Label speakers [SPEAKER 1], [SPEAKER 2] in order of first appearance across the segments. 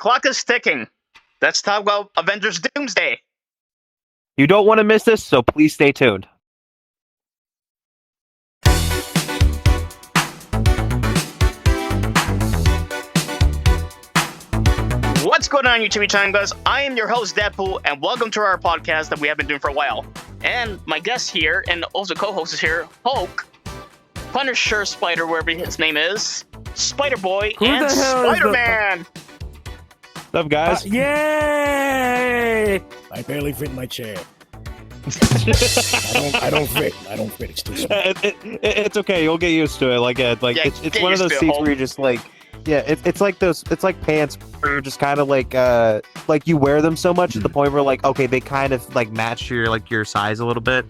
[SPEAKER 1] clock is ticking. Let's talk about Avengers Doomsday.
[SPEAKER 2] You don't want to miss this, so please stay tuned.
[SPEAKER 1] What's going on, YouTube channel, guys? I am your host, Deadpool, and welcome to our podcast that we have been doing for a while. And my guest here, and also co-host is here, Hulk, Punisher, Spider, wherever his name is, Spider-Boy, and Spider-Man!
[SPEAKER 2] What's up, guys?
[SPEAKER 3] Yay! I barely fit in my chair. I don't fit. It's too small.
[SPEAKER 2] It's okay. You'll get used to it. It's one of those seats where you're just like, yeah. It's like those. It's like pants where you're just kind of like you wear them so much at the point where like, okay, they kind of like match your size a little bit.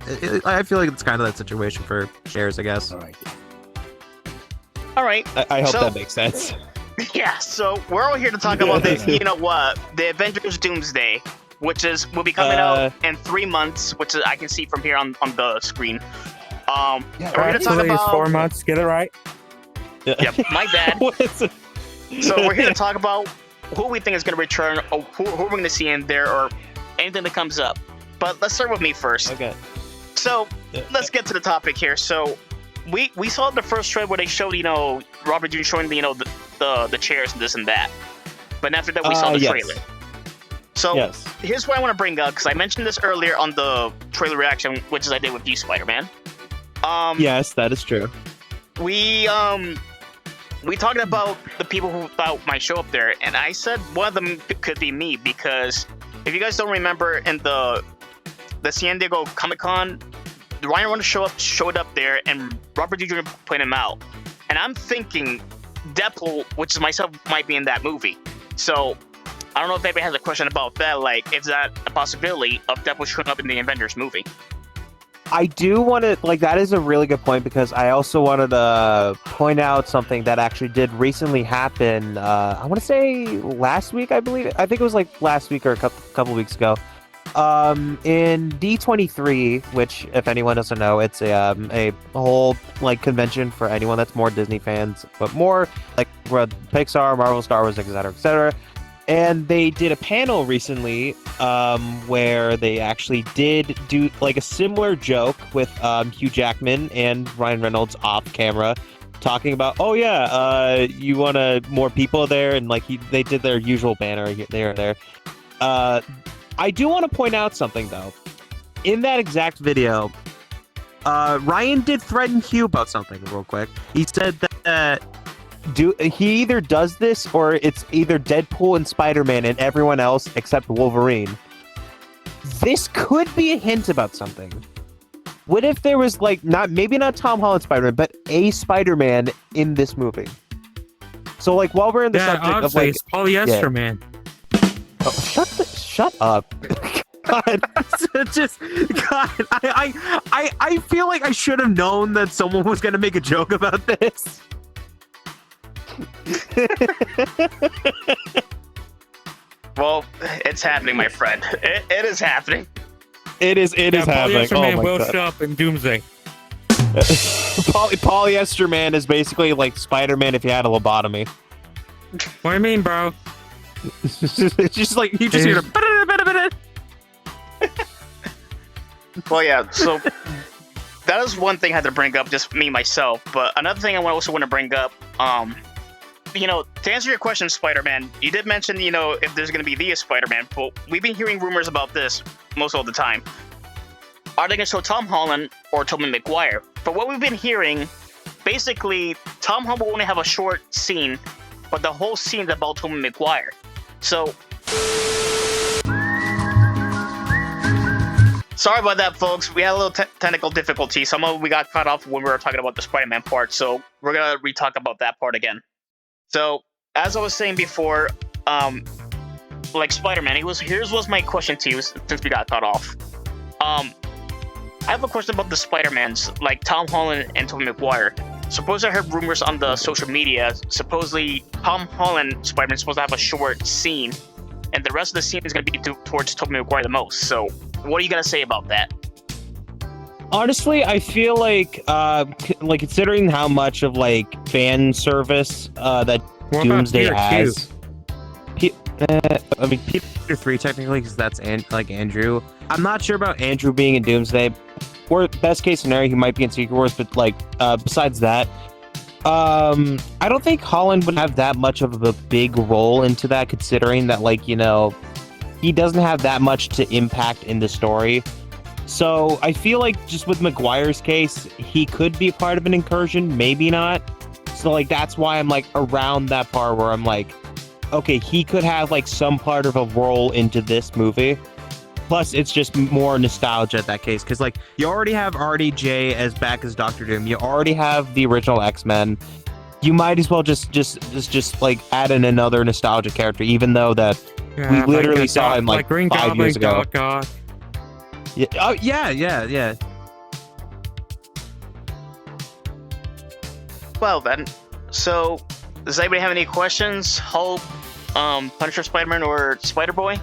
[SPEAKER 2] I feel like it's kind of that situation for chairs, I guess.
[SPEAKER 3] All
[SPEAKER 1] right.
[SPEAKER 2] I hope that makes sense.
[SPEAKER 1] Yeah. So we're all here to talk about this. You know what? The Avengers Doomsday, which will be coming out in 3 months, which I can see from here on the screen. We're here to talk about
[SPEAKER 3] 4 months. Get it right.
[SPEAKER 1] Yep, my bad. So we're here to talk about who we think is going to return, or who we're going to see in there, or anything that comes up. But let's start with me first.
[SPEAKER 2] Okay.
[SPEAKER 1] So let's get to the topic here. So we saw the first trailer where they showed, Robert Downey showing the chairs and this and that. But after that, we saw the trailer. So here's what I want to bring up, because I mentioned this earlier on the trailer reaction, which is I did with you, Spider-Man.
[SPEAKER 2] Yes, that is true.
[SPEAKER 1] We talked about the people who thought might show up there, and I said one of them could be me, because if you guys don't remember, in the San Diego Comic-Con, Ryan Reynolds showed up there, and Robert Downey Jr. pointed him out. And I'm thinking Deadpool, which is myself, might be in that movie. So I don't know if anybody has a question about that. Like, is that a possibility of Deadpool showing up in the Avengers movie?
[SPEAKER 2] I do want to, that is a really good point, because I also wanted to point out something that actually did recently happen. I want to say last week, I believe. I think it was last week or a couple weeks ago. In D23, which, if anyone doesn't know, it's a whole convention for anyone that's more Disney fans, but more Pixar, Marvel, Star Wars, etc., etc. And they did a panel recently where they actually did do a similar joke with Hugh Jackman and Ryan Reynolds off camera, talking about, you want more people there, and they did their usual banner there. I do want to point out something, though. In that exact video, Ryan did threaten Hugh about something real quick. He said that he either does this, or it's either Deadpool and Spider-Man and everyone else except Wolverine. This could be a hint about something. What if there was maybe not Tom Holland Spider-Man, but a Spider-Man in this movie? So while we're in the subject of
[SPEAKER 3] it's Polyester Man.
[SPEAKER 2] Oh, shut up. God, I feel like I should have known that someone was gonna make a joke about this.
[SPEAKER 1] Well, it's happening, my friend. It is happening.
[SPEAKER 2] It is happening.
[SPEAKER 3] Polyester Man will show up in Doomsday.
[SPEAKER 2] Polyester Man is basically like Spider-Man if you had a lobotomy.
[SPEAKER 3] What do you mean, bro?
[SPEAKER 2] It's just you just hear a...
[SPEAKER 1] Well, yeah, so that is one thing I had to bring up, just me, myself. But another thing I also want to bring up, to answer your question, Spider-Man, you did mention, if there's going to be the Spider-Man. Well, we've been hearing rumors about this most all the time. Are they going to show Tom Holland or Tobey Maguire? But what we've been hearing, basically, Tom Holland will only have a short scene, but the whole scene is about Tobey Maguire. So, sorry about that, folks. We had a little technical difficulty. We got cut off when we were talking about the Spider-Man part, so we're going to re-talk about that part again. So, as I was saying before, Spider-Man, here's my question to you, since we got cut off. I have a question about the Spider-Mans, like Tom Holland and Tobey Maguire. Supposedly, I heard rumors on the social media. Supposedly, Tom Holland Spider-Man is supposed to have a short scene, and the rest of the scene is going to be towards Tobey Maguire the most. So, what are you going to say about that?
[SPEAKER 2] Honestly, I feel like considering how much of fan service that Doomsday has, I mean, Peter 3 technically, because that's like Andrew. I'm not sure about Andrew being in Doomsday. Or best case scenario, he might be in Secret Wars, but like besides that, I don't think Holland would have that much of a big role into that, considering that, like, you know, he doesn't have that much to impact in the story. So I feel like just with Maguire's case, he could be part of an incursion, maybe not. So like that's why I'm like around that part where I'm like, okay, he could have like some part of a role into this movie. Plus, it's just more nostalgia in that case, because like you already have RDJ as back as Doctor Doom. You already have the original X-Men. You might as well just like add in another nostalgia character, even though that we literally saw him like
[SPEAKER 4] Green
[SPEAKER 2] 5 years ago.
[SPEAKER 4] God.
[SPEAKER 2] Yeah. Oh yeah.
[SPEAKER 1] Well then, so does anybody have any questions? Hulk, Punisher, Spider-Man, or Spider-Boy?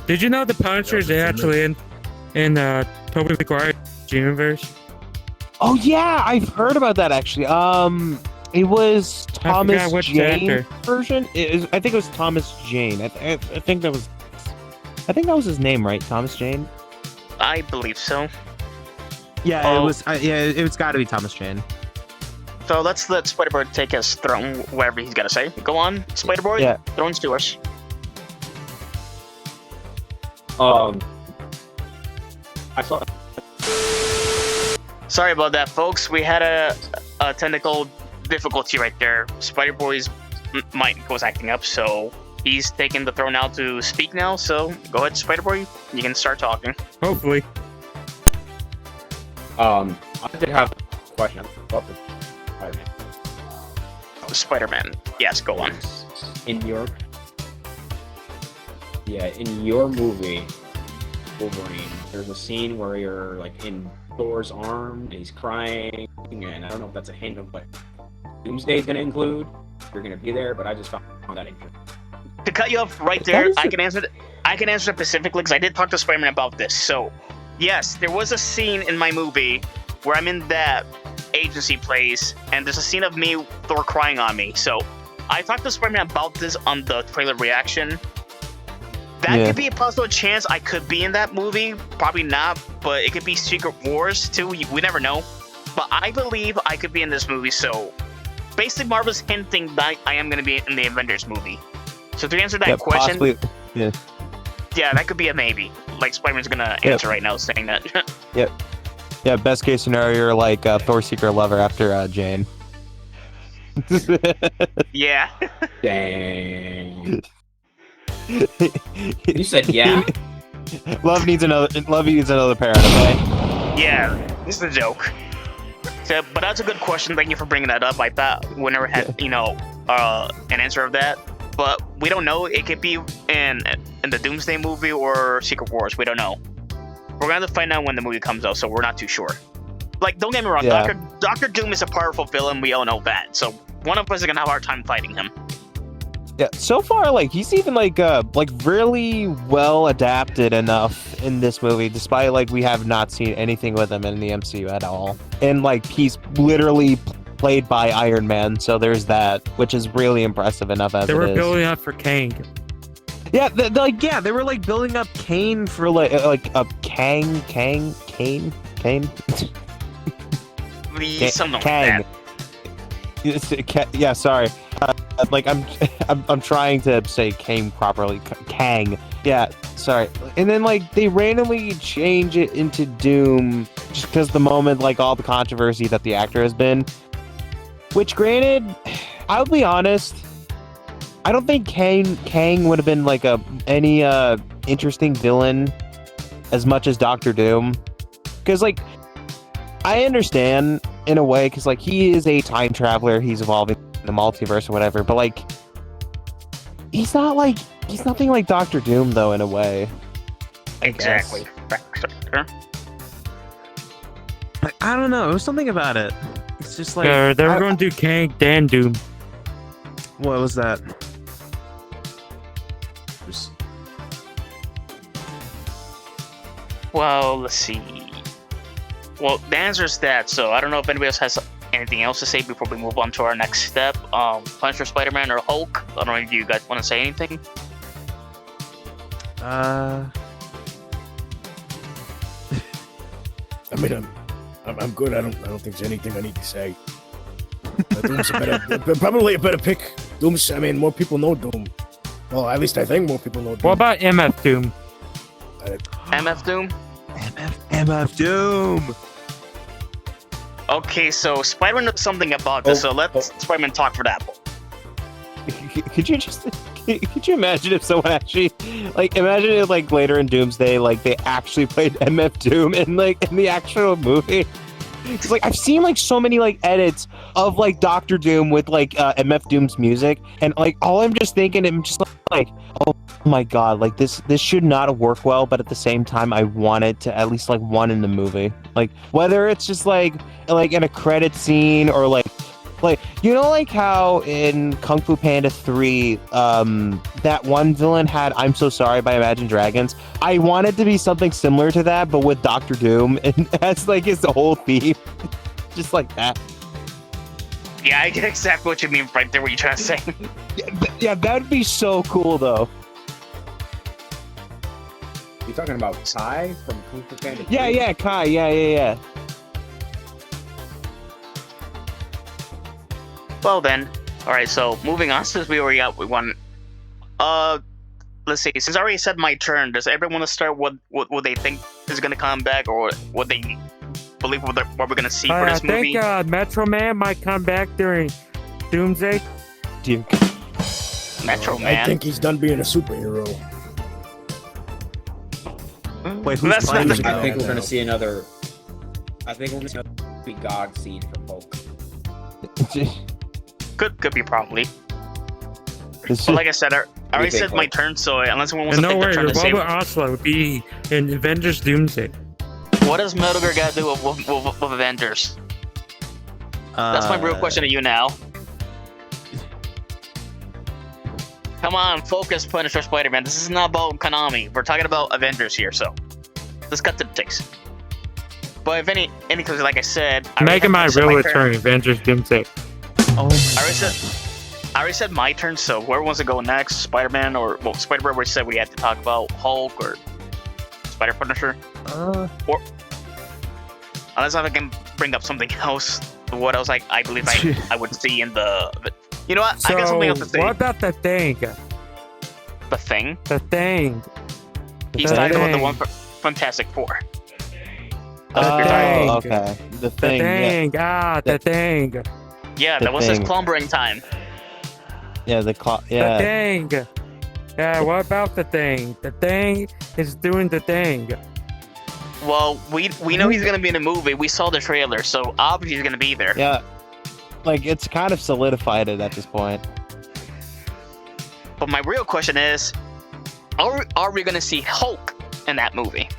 [SPEAKER 4] Did you know the Punishers are actually in Tobey Maguire's universe?
[SPEAKER 2] Oh yeah, I've heard about that actually. It was Thomas Jane version. I think it was Thomas Jane. I think that was his name, right? Thomas Jane.
[SPEAKER 1] I believe so.
[SPEAKER 2] Yeah, it was. It's got to be Thomas Jane.
[SPEAKER 1] So let's let Spider-Boy take his throne, whatever he's got to say. Go on, Spider-Boy.
[SPEAKER 2] Yeah.
[SPEAKER 1] Throne's to us.
[SPEAKER 5] I saw.
[SPEAKER 1] Sorry about that, folks. We had a technical difficulty right there. Spider-Boy's mic was acting up, so he's taking the throne now to speak now. So go ahead, Spider-Boy. You can start talking.
[SPEAKER 4] Hopefully.
[SPEAKER 5] I did have a question about the Spider-Man.
[SPEAKER 1] Oh, Spider-Man. Yes, go on.
[SPEAKER 5] In your movie, Wolverine, there's a scene where you're like in Thor's arm and he's crying, and I don't know if that's a hint of what Doomsday is going to include. You're going to be there, but I just found that interesting.
[SPEAKER 1] To cut you off right there, I can answer it specifically because I did talk to Spider-Man about this. So, yes, there was a scene in my movie where I'm in that agency place, and there's a scene of me, Thor crying on me. So, I talked to Spider-Man about this on the trailer reaction. That could be a possible chance I could be in that movie. Probably not, but it could be Secret Wars too. We never know. But I believe I could be in this movie. So basically, Marvel's hinting that I am going to be in the Avengers movie. So to answer that question,
[SPEAKER 2] possibly,
[SPEAKER 1] yeah, that could be a maybe. Like Spider-Man's going to answer right now, saying that.
[SPEAKER 2] Yeah. Best case scenario, you're like Thor's secret lover after Jane.
[SPEAKER 1] Yeah.
[SPEAKER 5] Dang. You said yeah.
[SPEAKER 2] Love needs another pair, okay?
[SPEAKER 1] Yeah, this is a joke. So, but that's a good question. Thank you for bringing that up. I thought we never had, an answer of that. But we don't know. It could be in the Doomsday movie or Secret Wars. We don't know. We're going to find out when the movie comes out, so we're not too sure. Like, don't get me wrong.
[SPEAKER 2] Yeah.
[SPEAKER 1] Doctor Doom is a powerful villain. We all know that. So one of us is going to have a hard time fighting him.
[SPEAKER 2] Yeah, so far, like, he's even, like really well adapted enough in this movie, despite, like, we have not seen anything with him in the MCU at all. And, like, he's literally played by Iron Man, so there's that, which is really impressive enough as it is.
[SPEAKER 4] They were building up for Kang.
[SPEAKER 2] Yeah, they were, like, building up Kane for, Kane?
[SPEAKER 1] Something
[SPEAKER 2] Kang.
[SPEAKER 1] like that.
[SPEAKER 2] Yeah, sorry. I'm trying to say Kang properly. Kang. Yeah, sorry. And then they randomly change it into Doom just because the moment all the controversy that the actor has been. Which, granted, I'll be honest, I don't think Kang would have been any interesting villain as much as Doctor Doom, because I understand in a way, because he is a time traveler, he's evolving the multiverse or whatever, but he's nothing like Doctor Doom though, in a way.
[SPEAKER 1] Exactly.
[SPEAKER 2] I don't know, it was something about it. It's just
[SPEAKER 4] they were going to do Kang, then Doom.
[SPEAKER 2] What was that?
[SPEAKER 1] Well, let's see. Well, the answer is that, so I don't know if anybody else has anything else to say before we move on to our next step? Punisher, Spider-Man, or Hulk? I don't know if you guys want to say anything.
[SPEAKER 3] I mean, I'm good. I don't think there's anything I need to say. Doom's probably a better pick. Doom's. I mean, more people know Doom. Well, at least I think more people know Doom.
[SPEAKER 4] What about MF Doom?
[SPEAKER 1] MF Doom?
[SPEAKER 2] MF Doom.
[SPEAKER 1] Okay, so Spider-Man knows something about this, so let Spider-Man talk for that.
[SPEAKER 2] Could you imagine if someone actually, like, imagine if, like, later in Doomsday, like, they actually played MF Doom in the actual movie? It's like, I've seen, like, so many, like, edits of, like, Doctor Doom with, like, MF Doom's music, and, like, all I'm just thinking, I'm just like, oh my god, like, this should not work well, but at the same time, I want it to at least, like, one in the movie. Like, whether it's just, like in a credit scene, or, like, you know, like how in Kung Fu Panda 3, that one villain had "I'm So Sorry" by Imagine Dragons. I want it to be something similar to that, but with Doctor Doom, and that's like his whole theme, just like that.
[SPEAKER 1] Yeah, I get exactly what you mean right there. What you're trying to say?
[SPEAKER 2] Yeah, that'd be so cool, though.
[SPEAKER 5] You talking about Kai from Kung Fu Panda?
[SPEAKER 2] Yeah, Kai. Yeah.
[SPEAKER 1] Well then, all right. So moving on, since we already got one. Let's see. Since I already said my turn, does everyone want to start what they think is gonna come back, or what they believe what we're gonna see for this movie?
[SPEAKER 4] I think Metro Man might come back during Doomsday.
[SPEAKER 1] Metro Man.
[SPEAKER 3] I think he's done being a superhero.
[SPEAKER 2] Wait, who's
[SPEAKER 1] That's
[SPEAKER 2] playing
[SPEAKER 1] not
[SPEAKER 2] him?
[SPEAKER 5] I think we're gonna see another. I think we're gonna see another God seed from Hulk.
[SPEAKER 1] Could be probably.
[SPEAKER 2] It's
[SPEAKER 1] But like I said, I already said my
[SPEAKER 5] Hulk?
[SPEAKER 1] turn, so unless someone wants
[SPEAKER 4] And
[SPEAKER 1] to
[SPEAKER 4] no
[SPEAKER 1] take the
[SPEAKER 4] worries,
[SPEAKER 1] turn to say,
[SPEAKER 4] Robert Oslo would be in Avengers Doomsday.
[SPEAKER 1] what does Metal Gear got to do with Avengers? That's my real question to you now. Come on, focus, Punisher, Spider-Man. This is not about Konami. We're talking about Avengers here, so let's cut to the chase. But if any because like I said,
[SPEAKER 4] Making my real
[SPEAKER 1] turn.
[SPEAKER 4] return, Avengers Doomsday.
[SPEAKER 2] Oh
[SPEAKER 1] I already said my turn, so whoever wants to go next, Spider-Man or Spider-Man, we said we had to talk about Hulk or Spider-Punisher. Or unless I can bring up something else, what else I believe I would see in the you know what?
[SPEAKER 4] So,
[SPEAKER 1] I got something else to say.
[SPEAKER 4] what about the Thing?
[SPEAKER 1] The Thing?
[SPEAKER 4] The Thing.
[SPEAKER 1] He's
[SPEAKER 4] The
[SPEAKER 1] talking about the
[SPEAKER 4] Thing.
[SPEAKER 1] one for Fantastic Four.
[SPEAKER 2] Oh, okay. The
[SPEAKER 4] The
[SPEAKER 2] Thing.
[SPEAKER 4] Thing. The Thing.
[SPEAKER 1] Yeah,
[SPEAKER 2] The
[SPEAKER 1] that was his
[SPEAKER 2] Thing.
[SPEAKER 1] slumbering time.
[SPEAKER 2] Yeah,
[SPEAKER 4] The Thing. Yeah, what about the Thing? The Thing is doing the Thing.
[SPEAKER 1] Well, we know he's gonna be in the movie. We saw the trailer, so obviously he's gonna be there.
[SPEAKER 2] Yeah. Like, it's kind of solidified it at this point.
[SPEAKER 1] But my real question is, are we gonna see Hulk in that movie?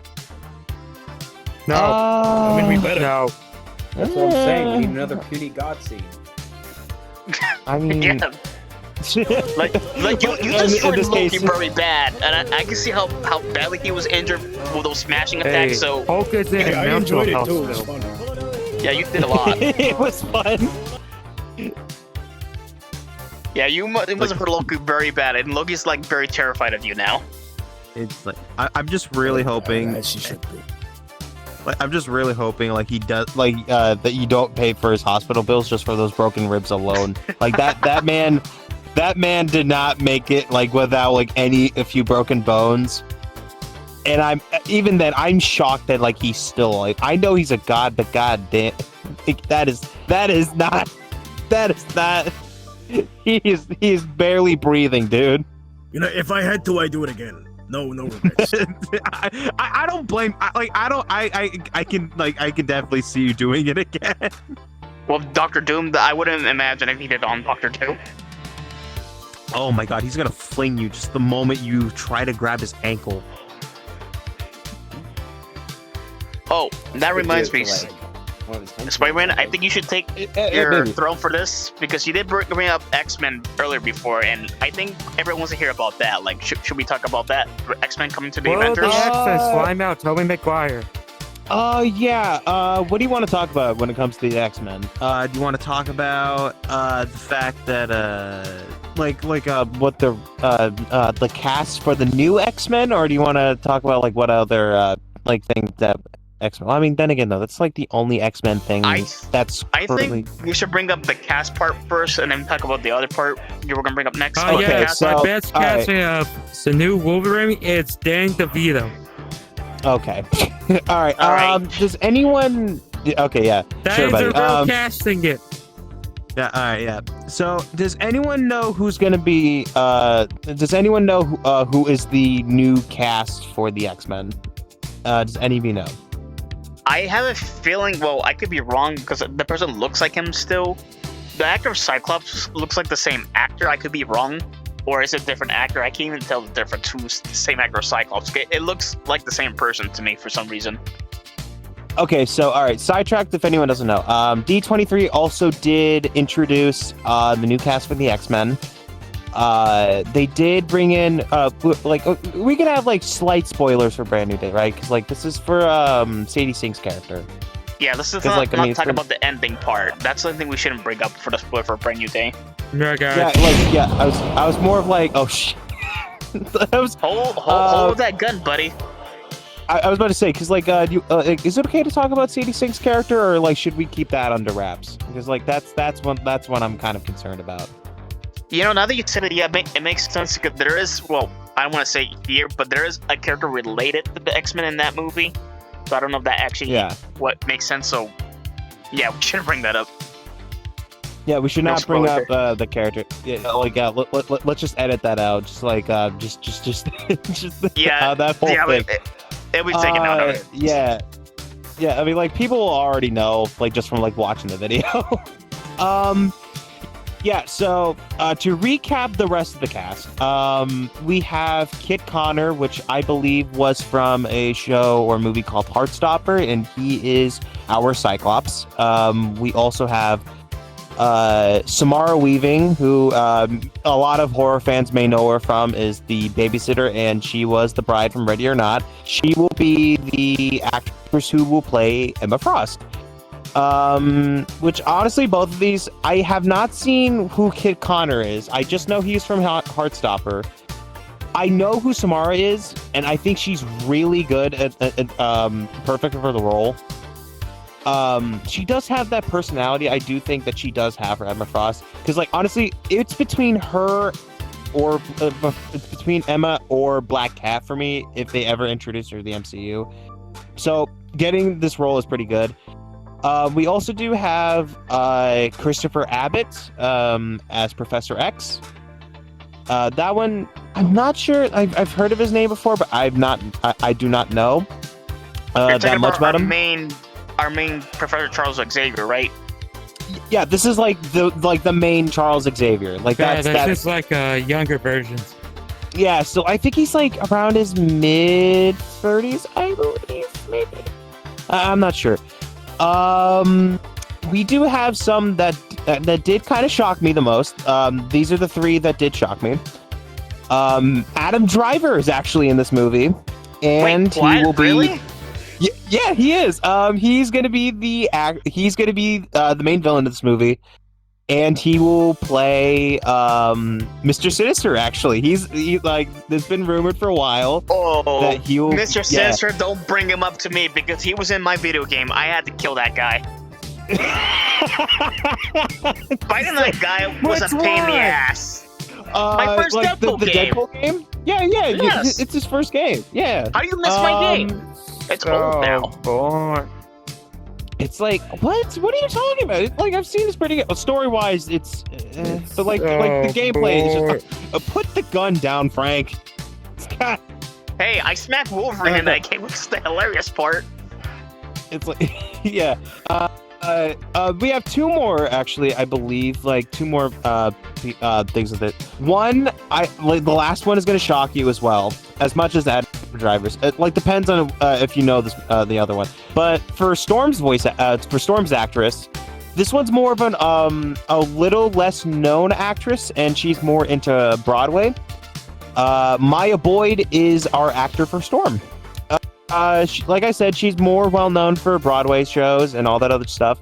[SPEAKER 4] No.
[SPEAKER 3] I mean, we better.
[SPEAKER 4] No.
[SPEAKER 5] That's what I'm saying. We need another puny God seed.
[SPEAKER 2] I mean,
[SPEAKER 1] Yeah, like you
[SPEAKER 2] In
[SPEAKER 1] destroyed
[SPEAKER 2] this
[SPEAKER 1] Loki
[SPEAKER 2] case-
[SPEAKER 1] very bad, and I can see how badly he was injured with those smashing
[SPEAKER 4] Hey,
[SPEAKER 1] attacks. So
[SPEAKER 4] Hulk is in
[SPEAKER 3] Hey,
[SPEAKER 4] a
[SPEAKER 3] I
[SPEAKER 4] mental
[SPEAKER 3] enjoyed it
[SPEAKER 4] health
[SPEAKER 3] too. It was
[SPEAKER 4] film.
[SPEAKER 3] fun.
[SPEAKER 1] yeah, you did a lot.
[SPEAKER 2] it was fun.
[SPEAKER 1] Yeah, it must have hurt Loki very bad, and Loki's like very terrified of you now.
[SPEAKER 2] It's like I'm just really hoping.
[SPEAKER 3] As she should be.
[SPEAKER 2] Like, I'm just really hoping, like, he does, like, that you don't pay for his hospital bills just for those broken ribs alone. Like, that man did not make it, like, without, like, a few broken bones. And even then, I'm shocked that, like, he's still, like, I know he's a god, but god damn, like, that is not, he is barely breathing, dude.
[SPEAKER 3] You know, if I had to, I'd do it again. No regrets.
[SPEAKER 2] I don't blame. I can definitely see you doing it again.
[SPEAKER 1] Well, Doctor Doom, I wouldn't imagine if he did on Doctor Doom.
[SPEAKER 2] Oh my god, he's gonna fling you just the moment you try to grab his ankle.
[SPEAKER 1] Oh, that reminds me, Spider-Man, I think you should take your
[SPEAKER 2] Maybe.
[SPEAKER 1] throne for this, because you did bring up X-Men earlier before, and I think everyone wants to hear about that. Like, should we talk about that? X-Men coming to the
[SPEAKER 4] Well, the
[SPEAKER 1] Avengers?
[SPEAKER 4] X-Men slime out Tobey Maguire.
[SPEAKER 2] Yeah. What do you want to talk about when it comes to the X-Men? Do you want to talk about the fact that what the cast for the new X-Men, or do you want to talk about like what other things that X-Men? Well, I mean, then again, though, that's like the only X-Men thing that's
[SPEAKER 1] I
[SPEAKER 2] currently.
[SPEAKER 1] think we should bring up the cast part first, and then talk about the other part you were gonna bring up next.
[SPEAKER 4] Oh
[SPEAKER 2] Okay,
[SPEAKER 4] yeah,
[SPEAKER 2] so-
[SPEAKER 4] my best casting of the new Wolverine is Dan DeVito.
[SPEAKER 2] Okay. All right.
[SPEAKER 1] All right.
[SPEAKER 2] Does anyone? Okay. Yeah.
[SPEAKER 4] That
[SPEAKER 2] sure,
[SPEAKER 4] is
[SPEAKER 2] buddy.
[SPEAKER 4] a real casting it.
[SPEAKER 2] Yeah. All right. Yeah. So, does anyone know who's gonna be? Does anyone know who is the new cast for the X-Men? Does any of you know?
[SPEAKER 1] I have a feeling. Well, I could be wrong because the person looks like him still. The actor of Cyclops looks like the same actor. I could be wrong, or is it a different actor? I can't even tell the difference. Who's the same actor of Cyclops? It looks like the same person to me for some reason.
[SPEAKER 2] Okay, so all right, sidetracked if anyone doesn't know. D23 also did introduce the new cast for the X-Men. They did bring in we can have like slight spoilers for Brand New Day, right? Because like this is for Sadie Sink's character.
[SPEAKER 1] Yeah, this is
[SPEAKER 2] 'Cause,
[SPEAKER 1] not,
[SPEAKER 2] like, I mean,
[SPEAKER 1] talking
[SPEAKER 2] it's
[SPEAKER 1] about the ending part. That's something we shouldn't bring up for the spoiler for Brand New Day.
[SPEAKER 4] Yeah, guys.
[SPEAKER 2] Yeah, I was more of like, oh shit. I was
[SPEAKER 1] Hold that gun, buddy.
[SPEAKER 2] I was about to say, because like, is it okay to talk about Sadie Sink's character, or like, should we keep that under wraps? Because like, that's one I'm kind of concerned about.
[SPEAKER 1] You know, now that you said it, yeah, it makes sense because there is, well, I don't want to say here, but there is a character related to the X-Men in that movie. So I don't know if that actually what makes sense. So yeah, we shouldn't bring that up.
[SPEAKER 2] Yeah, we should
[SPEAKER 1] No
[SPEAKER 2] not bring
[SPEAKER 1] spoiler.
[SPEAKER 2] up the character. Yeah, like let's just edit that out. Just like just
[SPEAKER 1] Yeah,
[SPEAKER 2] that whole
[SPEAKER 1] yeah,
[SPEAKER 2] thing.
[SPEAKER 1] it was taken out.
[SPEAKER 2] Yeah. I mean, like people already know, like just from like watching the video. Yeah. So to recap the rest of the cast, we have Kit Connor, which I believe was from a show or movie called Heartstopper, and he is our Cyclops. We also have Samara Weaving, who a lot of horror fans may know her from, is the babysitter, and she was the bride from Ready or Not. She will be the actress who will play Emma Frost. Which honestly, both of these, I have not seen who Kit Connor is. I just know he's from Heartstopper. I know who Samara is, and I think she's really good at perfect for the role. She does have that personality. I do think that she does have for Emma Frost, because like honestly, it's between her or it's between Emma or Black Cat for me if they ever introduce her to the MCU. So getting this role is pretty good. We also do have Christopher Abbott as Professor X. That one, I'm not sure. I've heard of his name before, but I do not know that much about him.
[SPEAKER 1] Our main Professor Charles Xavier, right?
[SPEAKER 2] Yeah, this is like the main Charles Xavier. Like
[SPEAKER 4] Yeah,
[SPEAKER 2] that's
[SPEAKER 4] just like younger versions.
[SPEAKER 2] Yeah, so I think he's like around his mid 30s, I believe, maybe. I'm not sure. We do have some that did kind of shock me the most. These are the three that did shock me. Adam Driver is actually in this movie, and
[SPEAKER 1] Wait, what?
[SPEAKER 2] he will be.
[SPEAKER 1] Really?
[SPEAKER 2] Yeah, he is. He's gonna be the main villain of this movie, and he will play Mr. Sinister. Actually, he's like, there's been rumored for a while that he will.
[SPEAKER 1] Mr. Sinister, don't bring him up to me because he was in my video game. I had to kill that guy. Fighting that guy was a pain in the ass. My first
[SPEAKER 2] like
[SPEAKER 1] Deadpool
[SPEAKER 2] the
[SPEAKER 1] game.
[SPEAKER 2] Deadpool game? Yeah.
[SPEAKER 1] Yes.
[SPEAKER 2] It's his first game. Yeah.
[SPEAKER 1] How do you miss my game? It's old now.
[SPEAKER 4] Boy.
[SPEAKER 2] It's like, what? What are you talking about? Like, I've seen this pretty good. Story-wise, it's but like the gameplay is just put the gun down, Frank. God,
[SPEAKER 1] Hey, I smacked Wolverine in that game, which is the hilarious part.
[SPEAKER 2] it's like, yeah. We have two more, actually, I believe, like two more things with it. One, the last one is going to shock you as well, as much as Adam Drivers. It like depends on if you know this the other one. But for Storm's for Storm's actress, this one's more of a little less known actress, and she's more into Broadway. Maya Boyd is our actor for Storm. like I said, she's more well known for Broadway shows and all that other stuff.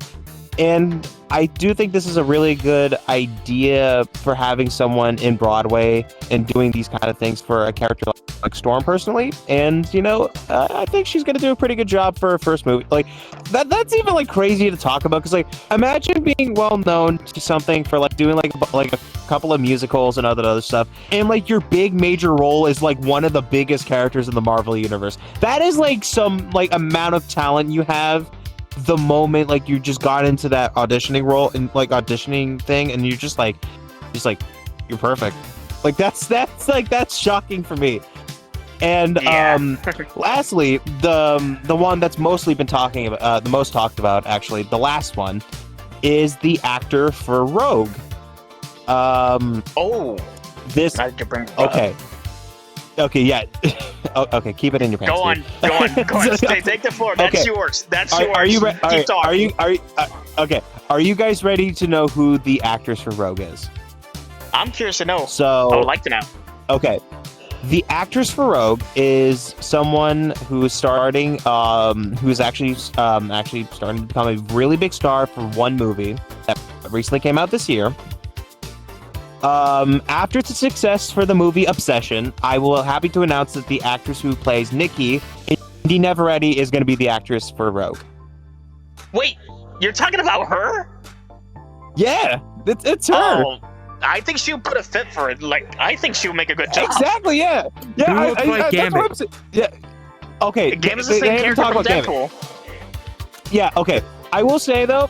[SPEAKER 2] And I do think this is a really good idea for having someone in Broadway and doing these kind of things for a character like Storm personally. And, you know, I think she's going to do a pretty good job for her first movie. Like, that's even, like, crazy to talk about. Because, like, imagine being well known to something for, like, doing, like a couple of musicals and other stuff. And, like, your big major role is, like, one of the biggest characters in the Marvel Universe. That is, like, some, like, amount of talent you have the moment like you just got into that auditioning role and like auditioning thing, and you're just like you're perfect. Like that's shocking for me. And lastly, the one that's mostly been talking about, the most talked about, actually, the last one is the actor for Rogue. This
[SPEAKER 1] I could bring
[SPEAKER 2] Okay, yeah. Okay, keep it in your pants.
[SPEAKER 1] Go on. Take the floor. That's yours. That's yours.
[SPEAKER 2] Are you
[SPEAKER 1] Keep talking.
[SPEAKER 2] Okay. Are you guys ready to know who the actress for Rogue is?
[SPEAKER 1] I'm curious to know.
[SPEAKER 2] So
[SPEAKER 1] I would like to know.
[SPEAKER 2] Okay. The actress for Rogue is someone who's starting, who's actually starting to become a really big star for one movie that recently came out this year. After its success for the movie Obsession, I will happy to announce that the actress who plays Nikki, Indy Neveretti, is going to be the actress for Rogue.
[SPEAKER 1] Wait, you're talking about her?
[SPEAKER 2] Yeah, it's her.
[SPEAKER 1] Oh, I think she'll put a fit for it. Like, I think she'll make a good job.
[SPEAKER 2] Exactly, yeah. Yeah,
[SPEAKER 4] Who looks like Gambit?
[SPEAKER 2] Yeah. Okay.
[SPEAKER 1] Gambit's the same character from Deadpool.
[SPEAKER 2] Yeah, okay. I will say, though,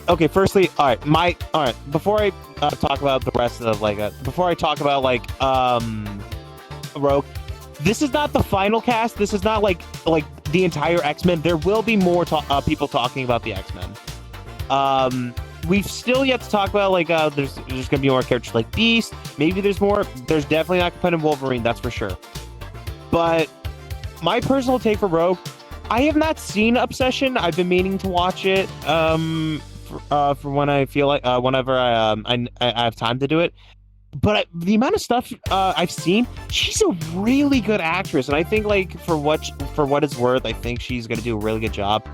[SPEAKER 2] okay, firstly, all right, before I talk about the rest of before I talk about Rogue, this is not the final cast. This is not like the entire X-Men. There will be more people talking about the X-Men. We've still yet to talk about there's gonna be more characters like Beast. Maybe there's more. There's definitely not gonna put in Wolverine, that's for sure. But my personal take for Rogue, I have not seen Obsession. I've been meaning to watch it for when I feel like whenever I have time to do it. But the amount of stuff I've seen, she's a really good actress, and I think for what it's worth, I think she's gonna do a really good job.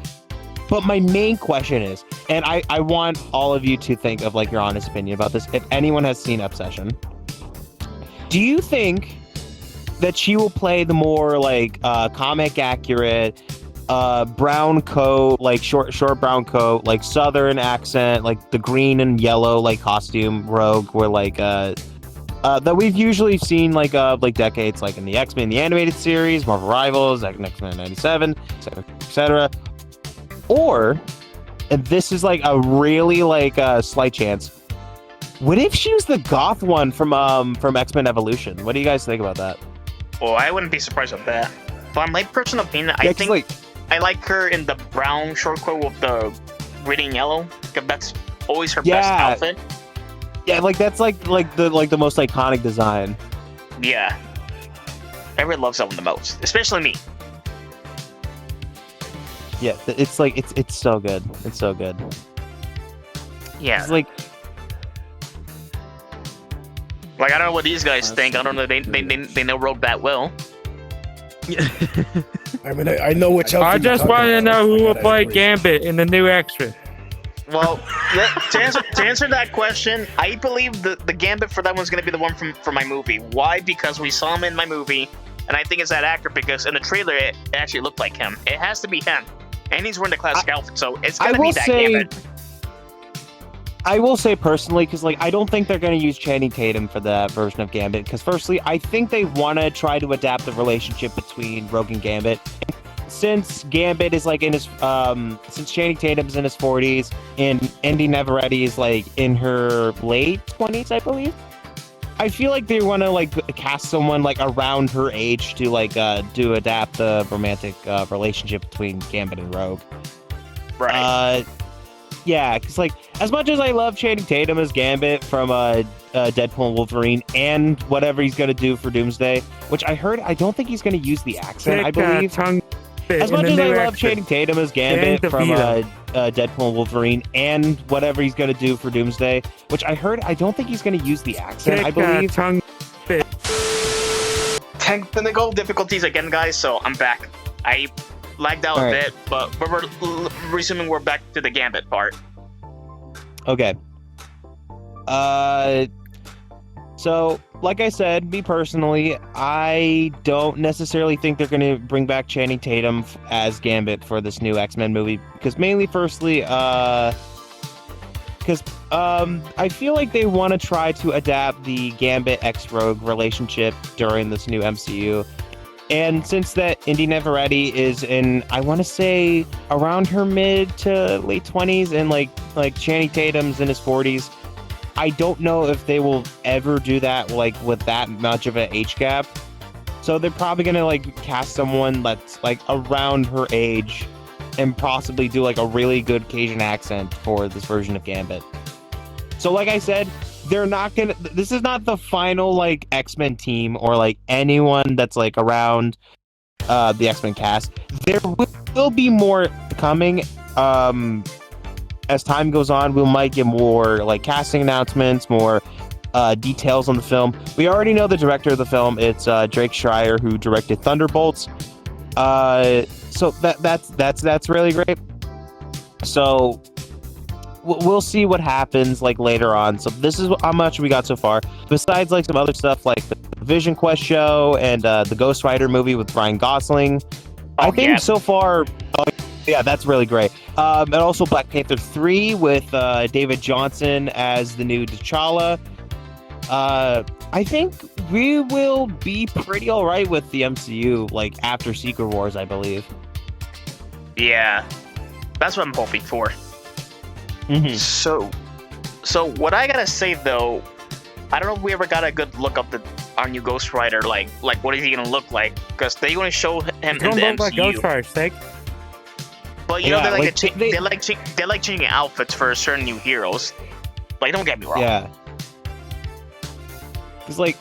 [SPEAKER 2] But my main question is, and I want all of you to think of your honest opinion about this. If anyone has seen Obsession, do you think that she will play the more comic accurate brown coat, short brown coat, southern accent, the green and yellow costume Rogue, where that we've usually seen decades in the X-Men, the animated series, Marvel Rivals, X-Men 97, etc. Or, and this is a really slight chance, what if she was the goth one from X-Men Evolution? What do you guys think about that?
[SPEAKER 1] Well, I wouldn't be surprised with that. But my personal opinion, I think I like her in the brown short coat with the red and yellow. Because that's always her best outfit.
[SPEAKER 2] Yeah, that's the most iconic design.
[SPEAKER 1] Yeah, everyone loves that one the most, especially me.
[SPEAKER 2] Yeah, it's so good. It's so good.
[SPEAKER 1] Yeah.
[SPEAKER 2] It's
[SPEAKER 1] I don't know what these guys think. I don't know. They know Rogue that well.
[SPEAKER 3] I mean, I know which outfit.
[SPEAKER 4] I just want to know who will play Gambit in the new X-Men.
[SPEAKER 1] Well, to answer that question, I believe the Gambit for that one's going to be the one from my movie. Why? Because we saw him in my movie, and I think it's that actor because in the trailer it actually looked like him. It has to be him, and he's wearing the classic outfit, so it's going to be that Gambit.
[SPEAKER 2] I will say personally, because I don't think they're going to use Channing Tatum for that version of Gambit. Because firstly, I think they want to try to adapt the relationship between Rogue and Gambit. Since Gambit is in his, since Channing Tatum's in his 40s and Indy Neveretti is in her late 20s, I believe. I feel like they want to cast someone around her age to adapt the romantic relationship between Gambit and Rogue.
[SPEAKER 1] Right.
[SPEAKER 2] Yeah, because as much as I love Channing Tatum as Gambit from Deadpool and Wolverine, and whatever he's gonna do for Doomsday, which I don't think he's gonna use the accent. I believe. As much as I love Channing Tatum as Gambit from Deadpool and Wolverine, and whatever he's gonna do for Doomsday, which I don't think he's gonna use the accent. I believe.
[SPEAKER 1] Technical difficulties again, guys. So I'm back. I lagged out
[SPEAKER 2] All
[SPEAKER 1] a
[SPEAKER 2] right.
[SPEAKER 1] bit, but we're resuming. We're back to the Gambit part.
[SPEAKER 2] Okay. So, like I said, me personally, I don't necessarily think they're going to bring back Channing Tatum as Gambit for this new X-Men movie, because mainly, firstly, because I feel like they want to try to adapt the Gambit X-Rogue relationship during this new MCU. And since that Indy Neferetti is in, I want to say, around her mid to late 20s, and like Channing Tatum's in his 40s, I don't know if they will ever do that like with that much of an age gap. So they're probably gonna like cast someone that's like around her age and possibly do like a really good Cajun accent for this version of Gambit. So like I said, they're not gonna, this is not the final like X-Men team or like anyone that's like around the X-Men cast. There will be more coming. As time goes on, we might get more like casting announcements, more details on the film. We already know the director of the film. It's Drake Schreier, who directed Thunderbolts. So that's really great. So we'll see what happens like later on. So this is how much we got so far. Besides like some other stuff like the Vision Quest show and the Ghost Rider movie with Ryan Gosling. I think so far. Yeah, that's really great. And also Black Panther 3 with David Johnson as the new T'Challa. I think we will be pretty all right with the MCU, like after Secret Wars, I believe.
[SPEAKER 1] Yeah, that's what I'm hoping for.
[SPEAKER 2] Mm-hmm.
[SPEAKER 1] So what I gotta say though, I don't know if we ever got a good look up our new Ghost Rider. Like what is he gonna look like? Because they're gonna show him in the MCU.
[SPEAKER 4] Like Ghost Rider, steak.
[SPEAKER 1] But you know, they like changing outfits for certain new heroes. Like, don't get me wrong.
[SPEAKER 2] Yeah. Because like,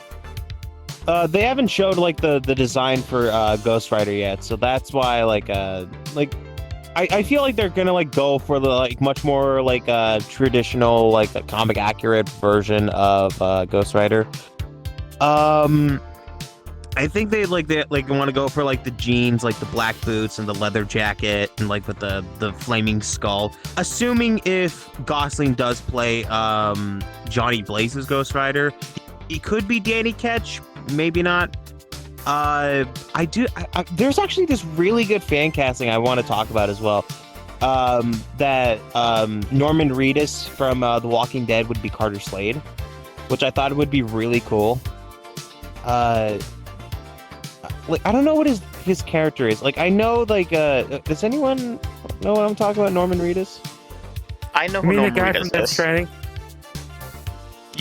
[SPEAKER 2] they haven't showed like the design for Ghost Rider yet, so that's why I feel like they're gonna like go for the like much more like traditional like a comic accurate version of Ghost Rider. I think they want to go for like the jeans, like the black boots and the leather jacket, and like with the flaming skull. Assuming if Gosling does play Johnny Blaze's Ghost Rider, he could be Danny Ketch, maybe not. There's actually this really good fan casting I want to talk about as well. That Norman Reedus from The Walking Dead would be Carter Slade, which I thought would be really cool. Like, I don't know what his character is. Like, I know, like, does anyone know what I'm talking about? Norman Reedus?
[SPEAKER 1] I know who Norman
[SPEAKER 4] Reedus
[SPEAKER 1] is.
[SPEAKER 4] From Death Stranding?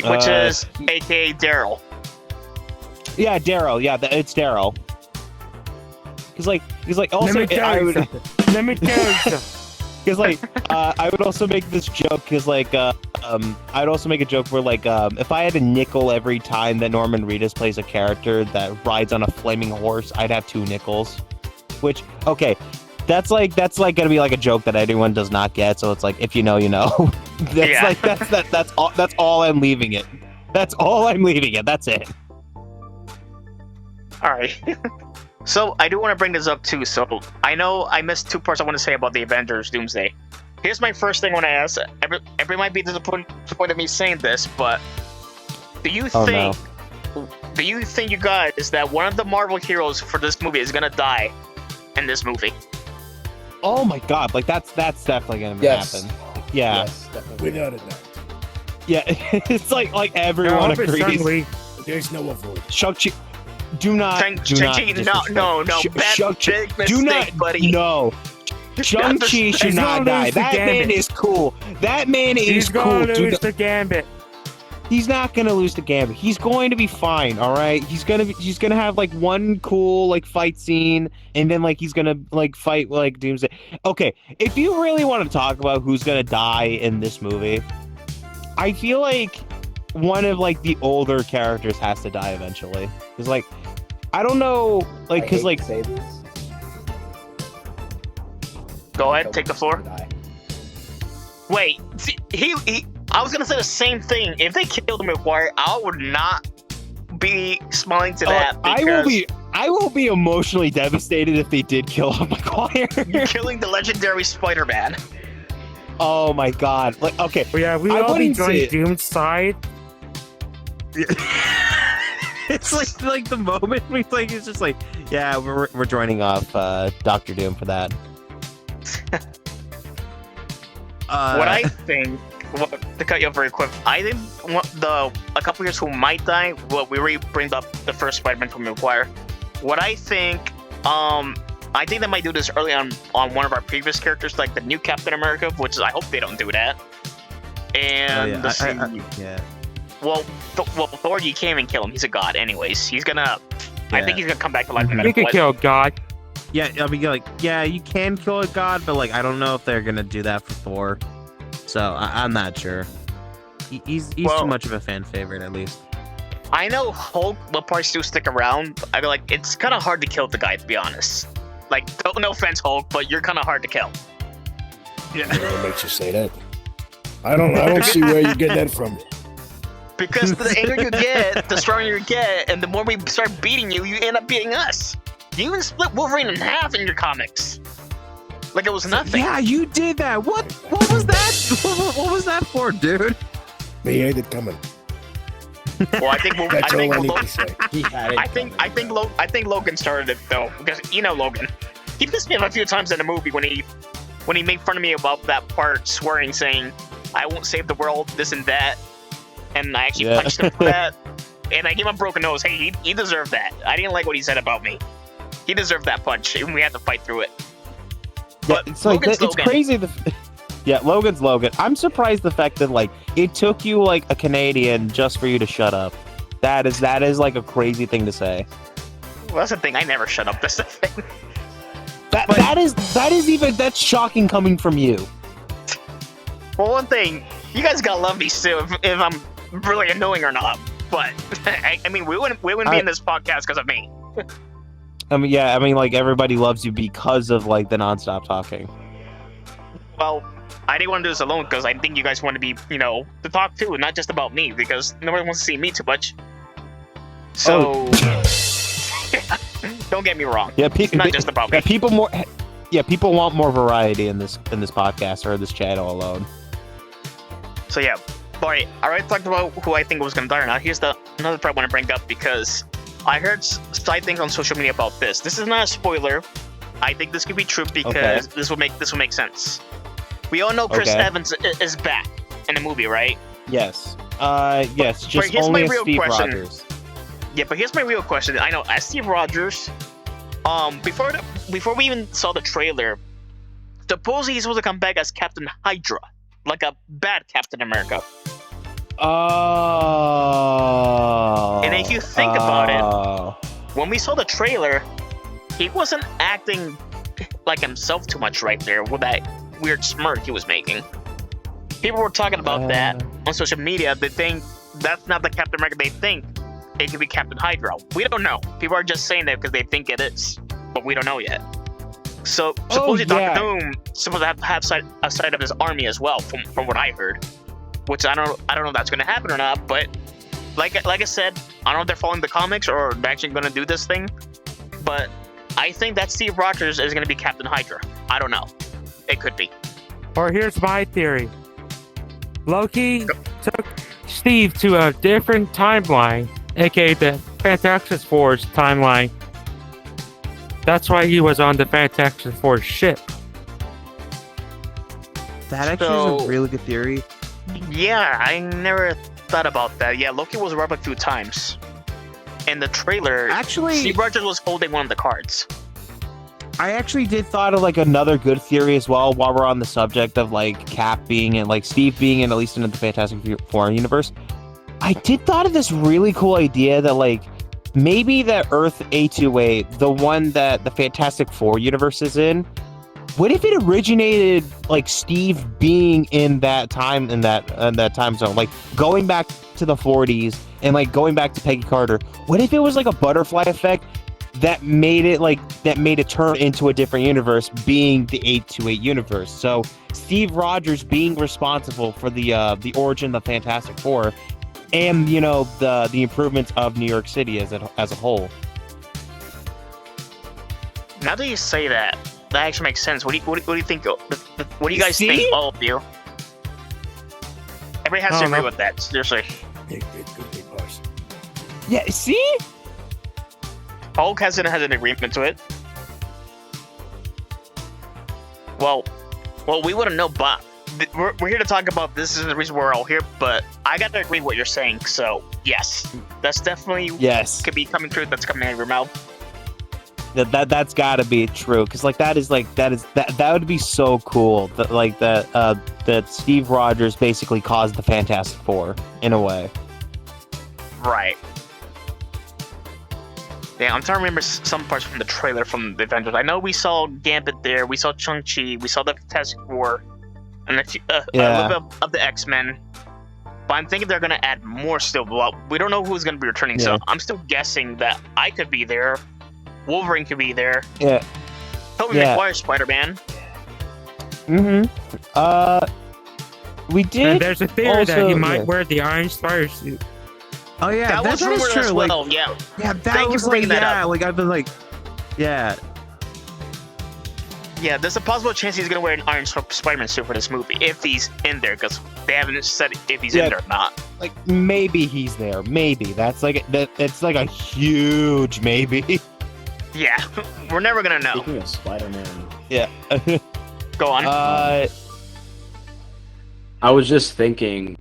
[SPEAKER 1] Which is aka Daryl.
[SPEAKER 2] Yeah, Daryl. Yeah, it's Daryl. He's like, also,
[SPEAKER 4] Let me tell you something.
[SPEAKER 2] Because like, I would also make this joke because like, I'd also make a joke where like, if I had a nickel every time that Norman Reedus plays a character that rides on a flaming horse, I'd have 2 nickels. Which, okay, that's gonna be like a joke that anyone does not get. So it's like, if you know, you know. That's all I'm leaving it. That's all I'm leaving it. That's it.
[SPEAKER 1] All right. So I do want to bring this up too. So I know I missed 2 parts I want to say about the Avengers Doomsday. Here's my first thing I want to ask. Everybody might be disappointed at me saying this, but do you think you guys that one of the Marvel heroes for this movie is gonna die in this movie?
[SPEAKER 2] Oh my god! Like that's definitely gonna happen. Yeah.
[SPEAKER 3] Yes, definitely. Without a doubt.
[SPEAKER 2] Yeah, it's like everyone agrees.
[SPEAKER 3] There's no avoid.
[SPEAKER 2] Shang-Chi. Do not.
[SPEAKER 1] No.
[SPEAKER 2] Shang-Chi,
[SPEAKER 1] Big
[SPEAKER 2] do
[SPEAKER 1] mistake,
[SPEAKER 2] not,
[SPEAKER 1] buddy.
[SPEAKER 2] No. Shang-Chi should not die. That man is cool. That man is cool.
[SPEAKER 4] He's gonna lose the Gambit.
[SPEAKER 2] He's not gonna lose the Gambit. He's going to be fine. All right. He's gonna have like one cool like fight scene, and then like he's gonna like fight like Doomsday. Okay. If you really want to talk about who's gonna die in this movie, I feel like one of like the older characters has to die eventually. Cause like, I don't know, like, cause like.
[SPEAKER 6] Say this.
[SPEAKER 1] Go ahead, take the floor. Wait, I was gonna say the same thing. If they killed McGuire, I would not be smiling to that.
[SPEAKER 2] I I will be emotionally devastated if they did kill off Maguire.
[SPEAKER 1] Killing the legendary Spider-Man.
[SPEAKER 2] Oh my god! Like, okay,
[SPEAKER 4] Well, yeah, we
[SPEAKER 2] I
[SPEAKER 4] all be
[SPEAKER 2] wouldn't
[SPEAKER 4] joining
[SPEAKER 2] say-
[SPEAKER 4] Doom's side.
[SPEAKER 2] it's like the moment we like it's just like, yeah, we're joining off Doctor Doom for that.
[SPEAKER 1] What I think, to cut you off very quick, I think a couple years who might die. Well, we already bring up the first Spider-Man from Maguire. What I think they might do this early on one of our previous characters, like the new Captain America, which is I hope they don't do that. And
[SPEAKER 2] yeah.
[SPEAKER 1] Well, Thor, you can't even kill him. He's a god, anyways. He's gonna. I think he's gonna come back to life. No matter
[SPEAKER 4] You could
[SPEAKER 1] what.
[SPEAKER 4] kill God.
[SPEAKER 2] Yeah, I mean, like, yeah, you can kill a god, but like, I don't know if they're gonna do that for Thor. So I'm not sure. He's
[SPEAKER 1] Well,
[SPEAKER 2] too much of a fan favorite, at least.
[SPEAKER 1] I know Hulk will probably still stick around. I feel like it's kind of hard to kill the guy, to be honest. Like, no offense, Hulk, but you're kind of hard to kill.
[SPEAKER 3] What makes you say that? I don't see where you get that from.
[SPEAKER 1] Because the angrier you get, the stronger you get, and the more we start beating you, you end up beating us. You even split Wolverine in half in your comics. Like it was nothing.
[SPEAKER 2] Yeah, you did that. What was that? What was that for, dude?
[SPEAKER 3] He had it coming.
[SPEAKER 1] Well, I think
[SPEAKER 3] That's all I need to
[SPEAKER 1] Logan,
[SPEAKER 3] say.
[SPEAKER 5] He had it.
[SPEAKER 1] I think Logan started it though, because you know Logan. He pissed me off a few times in the movie when he made fun of me about that part, swearing, saying, "I won't save the world," this and that, and I actually punched him for that, and I gave him a broken nose. Hey, he deserved that. I didn't like what he said about me. He deserved that punch, and we had to fight through it.
[SPEAKER 2] Yeah,
[SPEAKER 1] But
[SPEAKER 2] it's like
[SPEAKER 1] Logan's
[SPEAKER 2] it's
[SPEAKER 1] Logan.
[SPEAKER 2] crazy. Yeah, Logan's Logan. I'm surprised the fact that like it took you like a Canadian just for you to shut up. That is like a crazy thing to say.
[SPEAKER 1] Well, that's the thing. I never shut up. That's the thing.
[SPEAKER 2] That's shocking coming from you.
[SPEAKER 1] Well, one thing, you guys gotta love me still if I'm really annoying or not. But I mean, we wouldn't be in this podcast because of me.
[SPEAKER 2] I mean, like everybody loves you because of like the nonstop talking.
[SPEAKER 1] Well, I didn't want to do this alone because I think you guys want to be, to talk too, and not just about me because nobody wants to see me too much. So, don't get me wrong.
[SPEAKER 2] Yeah,
[SPEAKER 1] It's not just about me.
[SPEAKER 2] people want more variety in this podcast or this channel alone.
[SPEAKER 1] So yeah, alright. I already talked about who I think was gonna die or not. Here's another part I want to bring up because I heard side things on social media about this. This is not a spoiler. I think this could be true because this will make sense. We all know Chris Evans is back in the movie, right?
[SPEAKER 2] Yes. Yes. Just
[SPEAKER 1] here's
[SPEAKER 2] only
[SPEAKER 1] my
[SPEAKER 2] as
[SPEAKER 1] real
[SPEAKER 2] Steve
[SPEAKER 1] question.
[SPEAKER 2] Rogers.
[SPEAKER 1] Yeah, but here's my real question. I know, as Steve Rogers, before we even saw the trailer, supposedly he's supposed to come back as Captain Hydra, like a bad Captain America.
[SPEAKER 2] Oh.
[SPEAKER 1] And if you think about it, when we saw the trailer, he wasn't acting like himself too much right there with that weird smirk he was making. People were talking about that on social media. They think that's not the Captain America they think. It could be Captain Hydra. We don't know. People are just saying that because they think it is, but we don't know yet. So supposedly Doctor Doom is supposed to have a side of his army as well, from what I heard. Which I don't know if that's going to happen or not. But like I said, I don't know if they're following the comics or they're actually going to do this thing. But I think that Steve Rogers is going to be Captain Hydra. I don't know. It could be.
[SPEAKER 4] Or here's my theory. Loki took Steve to a different timeline, aka the Fantastic Four's timeline. That's why he was on the Fantastic Four ship.
[SPEAKER 2] That actually is a really good theory.
[SPEAKER 1] Yeah, I never thought about that. Yeah, Loki was robbed a few times. In the trailer,
[SPEAKER 2] Actually,
[SPEAKER 1] Steve Rogers was holding one of the cards.
[SPEAKER 2] I actually did thought of like another good theory as well while we're on the subject of like Cap being in, like Steve being in, at least in the Fantastic Four universe. I did thought of this really cool idea that like maybe that Earth A28, the one that the Fantastic Four universe is in, what if it originated like Steve being in that time, in that time zone, like going back to the 40s and like going back to Peggy Carter? What if it was like a butterfly effect that made it turn into a different universe, being the 828 universe? So Steve Rogers being responsible for the origin of the Fantastic Four, and the improvements of New York City as a whole.
[SPEAKER 1] Now that you say that, that actually makes sense. What do you think? What do you guys
[SPEAKER 2] See?
[SPEAKER 1] think? All of you. Everybody has
[SPEAKER 4] I
[SPEAKER 1] to
[SPEAKER 4] don't
[SPEAKER 1] agree
[SPEAKER 4] know.
[SPEAKER 1] with that. Seriously,
[SPEAKER 3] Good boss.
[SPEAKER 2] Yeah, see?
[SPEAKER 1] Hulk has an agreement to it. Well, we wouldn't know, but we're here to talk about this. Is the reason we're all here. But I got to agree with what you're saying. So yes, that's definitely
[SPEAKER 2] Yes.
[SPEAKER 1] could be coming true. That's coming out of your mouth.
[SPEAKER 2] That's gotta be true, because that would be so cool that Steve Rogers basically caused the Fantastic Four in a way.
[SPEAKER 1] Right. Yeah, I'm trying to remember some parts from the trailer from the Avengers. I know we saw Gambit there, we saw Shang-Chi, we saw the Fantastic Four, and a little bit of the X-Men. But I'm thinking they're gonna add more still. Well, we don't know who's gonna be returning, so
[SPEAKER 2] Yeah.
[SPEAKER 1] I'm still guessing that I could be there, Wolverine could be there,
[SPEAKER 2] Yeah.
[SPEAKER 1] Tobey
[SPEAKER 2] Yeah.
[SPEAKER 1] Maguire Spider-Man.
[SPEAKER 2] We
[SPEAKER 4] And
[SPEAKER 2] did.
[SPEAKER 4] there's a theory that
[SPEAKER 2] also-
[SPEAKER 4] he might
[SPEAKER 2] yeah.
[SPEAKER 4] wear the Iron Spider suit.
[SPEAKER 6] Oh yeah,
[SPEAKER 1] That was
[SPEAKER 6] that is
[SPEAKER 1] rumored
[SPEAKER 6] true.
[SPEAKER 1] as
[SPEAKER 6] Like,
[SPEAKER 1] well. Yeah.
[SPEAKER 6] yeah, that
[SPEAKER 1] Thank you
[SPEAKER 6] was
[SPEAKER 1] for
[SPEAKER 6] like,
[SPEAKER 1] bringing that
[SPEAKER 6] yeah,
[SPEAKER 1] up.
[SPEAKER 6] like I've been like, yeah,
[SPEAKER 1] Yeah, there's a possible chance he's gonna wear an Iron Spider-Man suit for this movie if he's in there, because they haven't said if he's
[SPEAKER 2] Yeah.
[SPEAKER 1] in there or not.
[SPEAKER 2] Like maybe he's there. Maybe that's like that. It's like a huge maybe.
[SPEAKER 1] Yeah, we're never gonna know.
[SPEAKER 5] Speaking of Spider-Man,
[SPEAKER 2] Yeah.
[SPEAKER 1] Go on.
[SPEAKER 5] I was just thinking,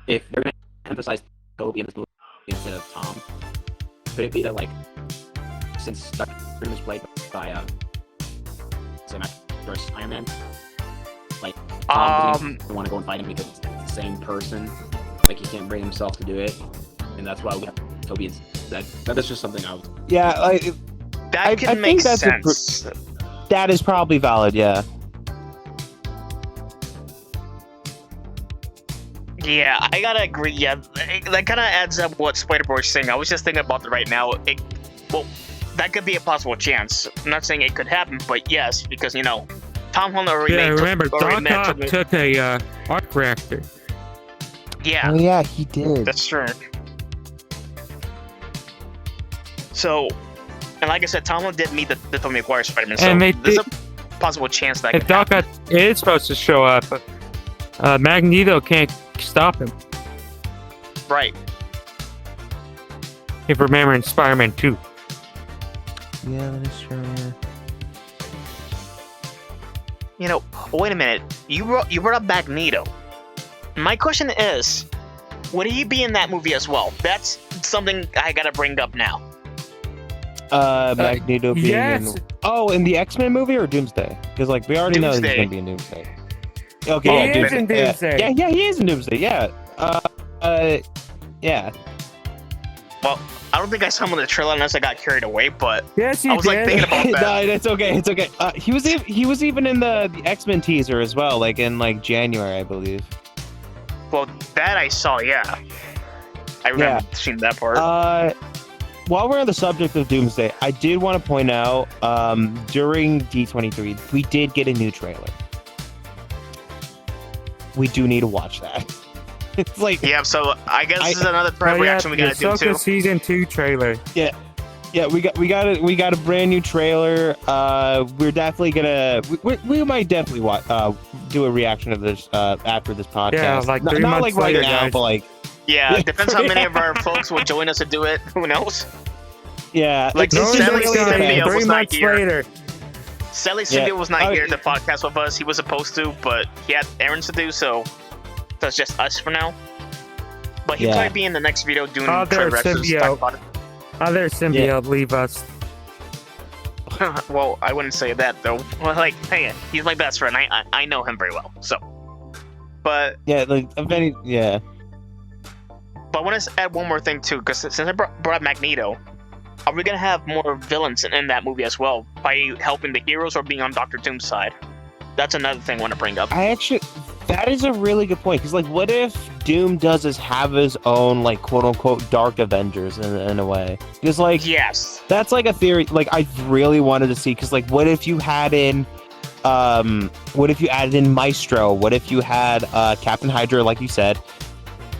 [SPEAKER 5] if they're gonna emphasize Toby in this movie instead of Tom, could it be that, like, since Dr. Doom was played by Sam versus Iron Man, like Tom doesn't want to go and fight him because it's the same person, like he can't bring himself to do it, and that's why we have Toby instead. That's just something I was.
[SPEAKER 2] Yeah. Like
[SPEAKER 1] that
[SPEAKER 2] I
[SPEAKER 1] can
[SPEAKER 2] think
[SPEAKER 1] make
[SPEAKER 2] that's a
[SPEAKER 1] sense.
[SPEAKER 2] that is probably valid. Yeah.
[SPEAKER 1] Yeah, I gotta agree. Yeah, that kind of adds up what Spider-Boy's saying. I was just thinking about it right now. That could be a possible chance. I'm not saying it could happen, but yes, because Tom Holland already
[SPEAKER 4] Yeah,
[SPEAKER 1] made.
[SPEAKER 4] remember,
[SPEAKER 1] already
[SPEAKER 4] Doc
[SPEAKER 1] met
[SPEAKER 4] Ock
[SPEAKER 1] Toby-
[SPEAKER 4] took a arc reactor.
[SPEAKER 1] Yeah,
[SPEAKER 2] Oh yeah, he did.
[SPEAKER 1] that's true. So, and like I said, Tom Holland did meet the Tobey Maguire Spider-Man. So
[SPEAKER 4] And they
[SPEAKER 1] there's
[SPEAKER 4] did-
[SPEAKER 1] a possible chance that
[SPEAKER 4] If
[SPEAKER 1] could
[SPEAKER 4] Doc
[SPEAKER 1] happen.
[SPEAKER 4] Ock is supposed to show up, Magneto can't stop him.
[SPEAKER 1] Right.
[SPEAKER 4] If you remember in Spider-Man 2.
[SPEAKER 2] Yeah, that is true. Yeah.
[SPEAKER 1] Wait a minute. You brought up Magneto. My question is, would he be in that movie as well? That's something I gotta bring up now.
[SPEAKER 2] Magneto being
[SPEAKER 4] yes.
[SPEAKER 2] in the X-Men movie or Doomsday? Because like we already know he's
[SPEAKER 1] Doomsday.
[SPEAKER 2] gonna be in Doomsday. Okay,
[SPEAKER 4] He
[SPEAKER 2] yeah,
[SPEAKER 4] is in Doomsday.
[SPEAKER 2] Yeah, he is in Doomsday. Yeah. Yeah.
[SPEAKER 1] Well, I don't think I saw him in the trailer unless I got carried away, but
[SPEAKER 4] Yes, you
[SPEAKER 1] I was like
[SPEAKER 4] did.
[SPEAKER 1] thinking about that.
[SPEAKER 2] No, it's okay. It's okay. He was even in the X-Men teaser as well, like in like January, I believe.
[SPEAKER 1] Well, that I saw, yeah. I remember seeing that part.
[SPEAKER 2] While we're on the subject of Doomsday, I did want to point out during D23 we did get a new trailer. We do need to watch that. It's like
[SPEAKER 1] Yeah, so I guess this is another prep reaction we gotta do
[SPEAKER 4] Ahsoka
[SPEAKER 1] too.
[SPEAKER 4] season 2 trailer.
[SPEAKER 2] yeah, we got a brand new trailer. We're definitely gonna we might definitely do a reaction of this after this podcast.
[SPEAKER 4] Yeah, like
[SPEAKER 2] not
[SPEAKER 4] 3
[SPEAKER 2] not
[SPEAKER 4] months
[SPEAKER 2] like right
[SPEAKER 4] later,
[SPEAKER 2] now,
[SPEAKER 4] guys.
[SPEAKER 2] but like
[SPEAKER 1] Yeah, depends how many of our folks will join us to do it. Who knows?
[SPEAKER 2] yeah,
[SPEAKER 1] Like,
[SPEAKER 2] it's
[SPEAKER 1] no,
[SPEAKER 2] just
[SPEAKER 1] Sally
[SPEAKER 2] really
[SPEAKER 1] Cynthia
[SPEAKER 2] depends.
[SPEAKER 1] was
[SPEAKER 4] 3
[SPEAKER 1] not
[SPEAKER 4] months
[SPEAKER 1] here.
[SPEAKER 4] later.
[SPEAKER 1] Sally Cynthia was not
[SPEAKER 2] Oh,
[SPEAKER 1] here to podcast with us. He was supposed to, but he had errands to do, so that's just us for now. But he'll
[SPEAKER 2] Yeah.
[SPEAKER 1] probably be in the next video doing
[SPEAKER 4] Oh,
[SPEAKER 1] trailer
[SPEAKER 4] there's
[SPEAKER 1] reactions.
[SPEAKER 4] symbiote.
[SPEAKER 1] Talk about it.
[SPEAKER 4] Other symbiote leave us.
[SPEAKER 1] Well, I wouldn't say that though. Well, like, hey, he's my best friend. I know him very well. So, but
[SPEAKER 2] Yeah, like if any, yeah.
[SPEAKER 1] I want to add one more thing too, because since I brought up Magneto, are we gonna have more villains in that movie as well by helping the heroes or being on Doctor Doom's side? That's another thing I want to bring up.
[SPEAKER 2] That is a really good point, because like what if Doom does have his own like quote unquote dark Avengers in a way? Because like
[SPEAKER 1] Yes.
[SPEAKER 2] that's like a theory like I really wanted to see, because like what if you added in Maestro? What if you had Captain Hydra, like you said?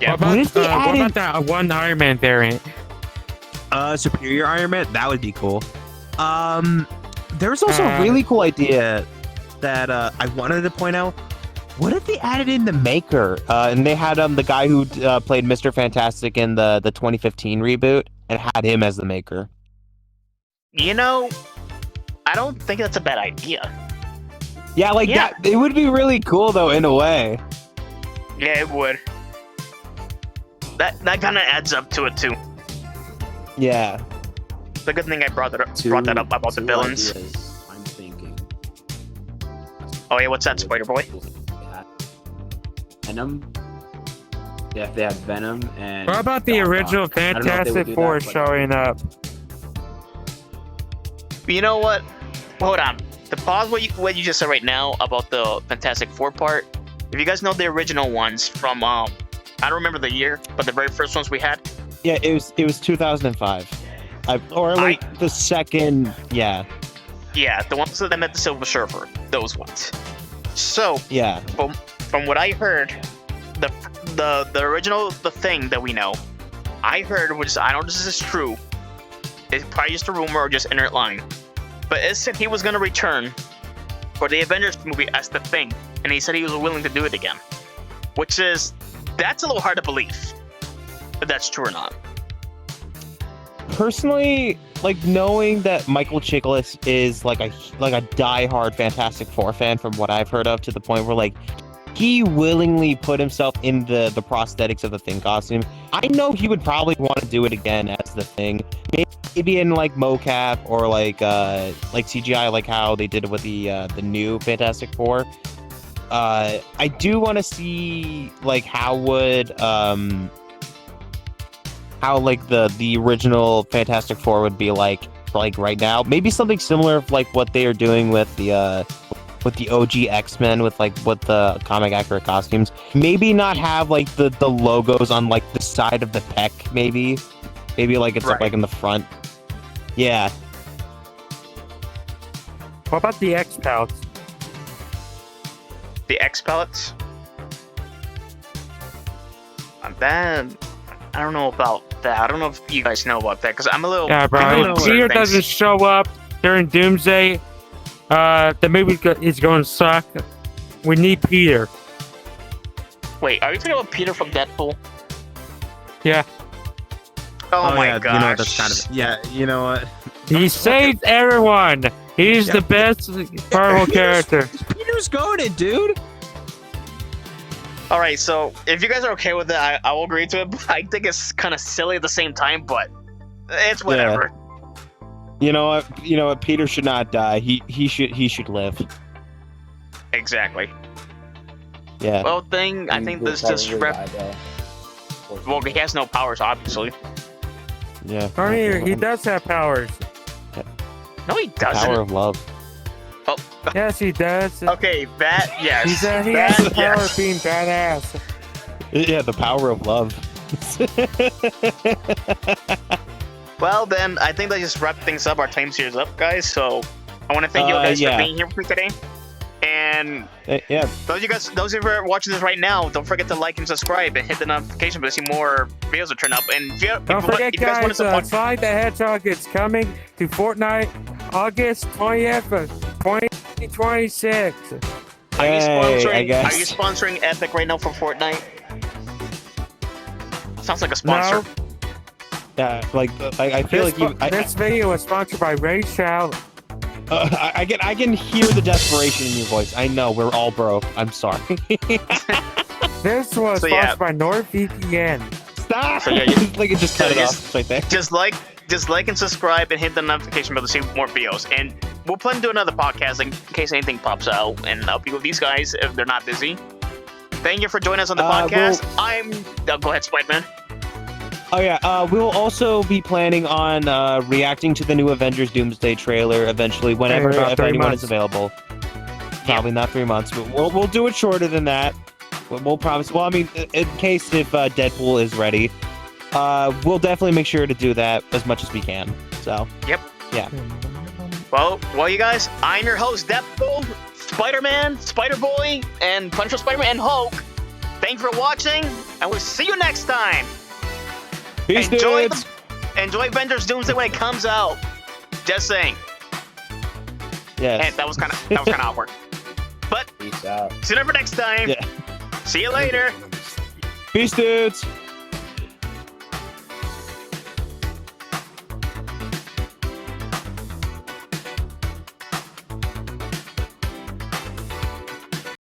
[SPEAKER 1] Yeah.
[SPEAKER 2] What if they
[SPEAKER 4] What
[SPEAKER 2] added-
[SPEAKER 4] about that one Iron Man variant?
[SPEAKER 2] Superior Iron Man, that would be cool. There's also a really cool idea that I wanted to point out. What if they added in the Maker? And they had the guy who played Mr. Fantastic in the 2015 reboot and had him as the Maker.
[SPEAKER 1] You know, I don't think that's a bad idea.
[SPEAKER 2] Yeah, like
[SPEAKER 1] Yeah.
[SPEAKER 2] that. It would be really cool though, in a way.
[SPEAKER 1] Yeah, it would. That kind of adds up to it too.
[SPEAKER 2] Yeah.
[SPEAKER 1] The good thing I brought that up about the
[SPEAKER 5] two
[SPEAKER 1] villains.
[SPEAKER 5] ideas I'm thinking.
[SPEAKER 1] Oh yeah, what's that, Spider Boy?
[SPEAKER 5] Venom. Yeah, if they had Venom and.
[SPEAKER 4] What about the
[SPEAKER 5] Doc
[SPEAKER 4] original
[SPEAKER 5] Ock. I don't know if they would
[SPEAKER 4] Fantastic
[SPEAKER 5] do
[SPEAKER 4] Four
[SPEAKER 5] that, but-
[SPEAKER 4] showing up?
[SPEAKER 1] You know what? Hold on. To pause what you just said right now about the Fantastic Four part. If you guys know the original ones from I don't remember the year, but the very first ones we had.
[SPEAKER 2] Yeah, it was 2005. The second. Yeah.
[SPEAKER 1] Yeah, the ones that met the Silver Surfer. Those ones. So
[SPEAKER 2] Yeah.
[SPEAKER 1] from what I heard, the original thing that we know, I heard, which I don't know if this is true. It's probably just a rumor or just internet line. But it said he was gonna return for the Avengers movie as the Thing, and he said he was willing to do it again. That's a little hard to believe, if that's true or not.
[SPEAKER 2] Personally, like knowing that Michael Chiklis is like a diehard Fantastic Four fan, from what I've heard of, to the point where like he willingly put himself in the prosthetics of the Thing costume. I know he would probably want to do it again as the Thing, maybe in like mocap or like CGI, like how they did it with the new Fantastic Four. I do want to see like how like the original Fantastic Four would be like right now. Maybe something similar of like what they are doing with the OG X-Men with the comic accurate costumes. Maybe not have like the logos on like the side of the pec. Maybe like it's
[SPEAKER 1] Right.
[SPEAKER 2] like in the front. Yeah.
[SPEAKER 4] What about the X pellets?
[SPEAKER 1] The X pellets. That I don't know about that. I don't know if you guys know about that because I'm a little.
[SPEAKER 4] Yeah, bro.
[SPEAKER 1] I don't know
[SPEAKER 4] If
[SPEAKER 1] certain
[SPEAKER 4] Peter
[SPEAKER 1] things.
[SPEAKER 4] doesn't show up during Doomsday, the movie is going to suck. We need Peter.
[SPEAKER 1] Wait, are you talking about Peter from Deadpool?
[SPEAKER 4] Yeah.
[SPEAKER 1] Oh, my
[SPEAKER 6] yeah,
[SPEAKER 1] gosh.
[SPEAKER 6] you know what, that's kind of yeah. You know what?
[SPEAKER 4] He saved everyone. He's the best Marvel character.
[SPEAKER 6] Peter's goaded, dude.
[SPEAKER 1] All right, so if you guys are okay with it, I will agree to it. But I think it's kind of silly at the same time, but it's whatever.
[SPEAKER 2] You know what? Peter should not die. He should live.
[SPEAKER 1] Exactly.
[SPEAKER 2] Yeah.
[SPEAKER 1] Well, I think this just well, he has no powers, obviously.
[SPEAKER 2] Yeah.
[SPEAKER 4] Oh, he does have powers.
[SPEAKER 1] No, he doesn't.
[SPEAKER 2] Power of love.
[SPEAKER 4] Yes, he does.
[SPEAKER 1] Okay, that yes.
[SPEAKER 4] He
[SPEAKER 1] that,
[SPEAKER 4] has the power
[SPEAKER 1] yes.
[SPEAKER 4] of being badass.
[SPEAKER 2] Yeah, the power of love.
[SPEAKER 1] Well, then I think that just wrap things up. Our time series up, guys. So I want to thank you guys
[SPEAKER 2] yeah.
[SPEAKER 1] for being here with me today. And
[SPEAKER 2] Yeah.
[SPEAKER 1] those of you who are watching this right now, don't forget to like and subscribe and hit the notification bell to see more videos that turn up. And
[SPEAKER 4] Don't forget,
[SPEAKER 1] if you guys want to
[SPEAKER 4] guys,
[SPEAKER 1] support,
[SPEAKER 4] Sonic the Hedgehog is coming to Fortnite August 20th, 2026.
[SPEAKER 1] are you
[SPEAKER 2] guess.
[SPEAKER 1] sponsoring Epic right now for Fortnite? Sounds like a sponsor.
[SPEAKER 4] No,
[SPEAKER 2] Yeah. I feel like you.
[SPEAKER 4] this video was sponsored by Ray Chow.
[SPEAKER 2] I can hear the desperation in your voice. I know we're all broke. I'm sorry.
[SPEAKER 4] This was
[SPEAKER 1] So, yeah.
[SPEAKER 4] sponsored by NordVPN.
[SPEAKER 2] Stop.
[SPEAKER 1] So, yeah,
[SPEAKER 2] like it just cut it off right there.
[SPEAKER 1] Just like and subscribe and hit the notification bell to see more videos. And we'll plan to do another podcast in case anything pops out and I'll be with these guys if they're not busy. Thank you for joining us on the podcast. Go ahead, Spiderman.
[SPEAKER 2] Oh yeah, we'll also be planning on reacting to the new Avengers Doomsday trailer eventually, whenever
[SPEAKER 4] about
[SPEAKER 2] if
[SPEAKER 4] 3
[SPEAKER 2] anyone
[SPEAKER 4] months.
[SPEAKER 2] is available. Probably not 3 months, but we'll do it shorter than that. We'll promise. Well, I mean, in case if Deadpool is ready, we'll definitely make sure to do that as much as we can. So.
[SPEAKER 1] Yep.
[SPEAKER 2] Yeah.
[SPEAKER 1] Well, you guys, I'm your host, Deadpool, Spider-Man, Spider-Boy, and Punisher Spider-Man, and Hulk. Thank you for watching, and we'll see you next time.
[SPEAKER 2] Peace,
[SPEAKER 1] Enjoy
[SPEAKER 2] dudes.
[SPEAKER 1] Avengers Doomsday when it comes out. Just saying.
[SPEAKER 2] Yes.
[SPEAKER 1] And that was kind of awkward. But
[SPEAKER 3] Peace out.
[SPEAKER 1] see you never next time.
[SPEAKER 2] Yeah.
[SPEAKER 1] See you later.
[SPEAKER 2] Peace, dudes.